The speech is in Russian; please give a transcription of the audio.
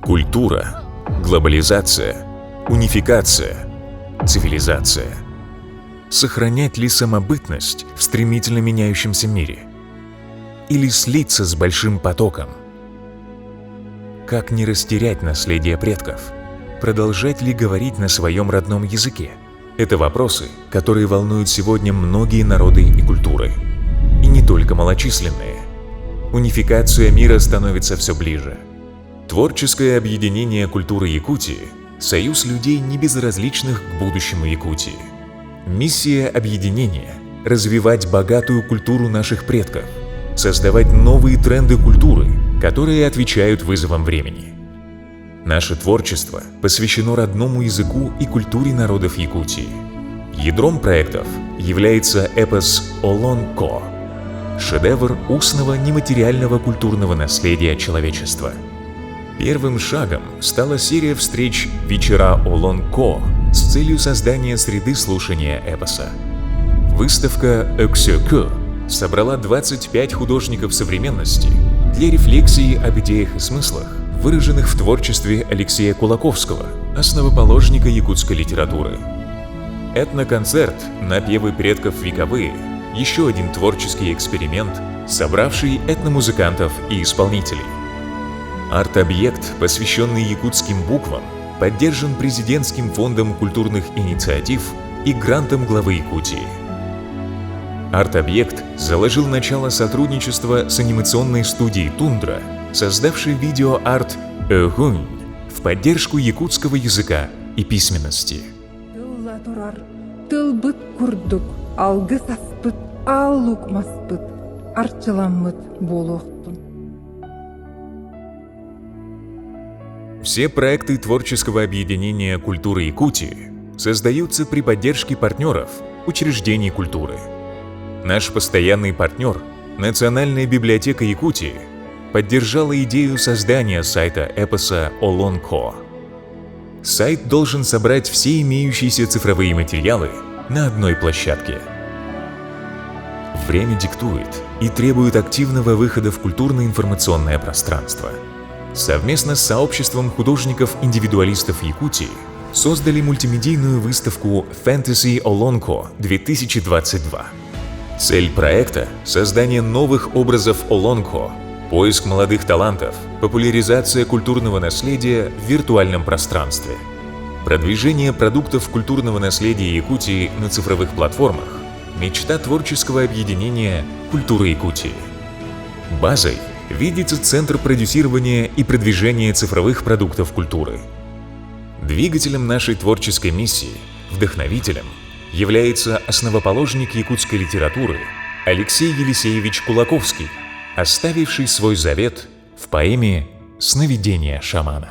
Культура, глобализация, унификация, цивилизация. Сохранять ли самобытность в стремительно меняющемся мире? Или слиться с большим потоком? Как не растерять наследие предков? Продолжать ли говорить на своем родном языке? Это вопросы, которые волнуют сегодня многие народы и культуры. И не только малочисленные. Унификация мира становится все ближе. Творческое объединение культуры Якутии – союз людей, не безразличных к будущему Якутии. Миссия объединения – развивать богатую культуру наших предков, создавать новые тренды культуры, которые отвечают вызовам времени. Наше творчество посвящено родному языку и культуре народов Якутии. Ядром проектов является эпос «Олон-Ко» – шедевр устного нематериального культурного наследия человечества. Первым шагом стала серия встреч «Вечера Олон-Ко» с целью создания среды слушания эпоса. Выставка «Эксё-Кё» собрала 25 художников современности для рефлексии об идеях и смыслах, выраженных в творчестве Алексея Кулаковского, основоположника якутской литературы. Этноконцерт «Напевы предков вековые» – еще один творческий эксперимент, собравший этномузыкантов и исполнителей. Арт-объект, посвященный якутским буквам, поддержан президентским фондом культурных инициатив и грантом главы Якутии. Арт-объект заложил начало сотрудничества с анимационной студией «Тундра», создавшей видео-арт «Эгунь» в поддержку якутского языка и письменности. Все проекты творческого объединения культуры Якутии создаются при поддержке партнеров, учреждений культуры. Наш постоянный партнер, Национальная библиотека Якутии, поддержала идею создания сайта эпоса «Олон-Ко». Сайт должен собрать все имеющиеся цифровые материалы на одной площадке. Время диктует и требует активного выхода в культурно-информационное пространство. Совместно с сообществом художников-индивидуалистов Якутии создали мультимедийную выставку «Fantasy Олон-Ко 2022». Цель проекта – создание новых образов Олон-Ко, поиск молодых талантов, популяризация культурного наследия в виртуальном пространстве, продвижение продуктов культурного наследия Якутии на цифровых платформах, мечта творческого объединения культуры Якутии. Базой видится Центр продюсирования и продвижения цифровых продуктов культуры. Двигателем нашей творческой миссии, вдохновителем, является основоположник якутской литературы Алексей Елисеевич Кулаковский, оставивший свой завет в поэме «Сновидения шамана».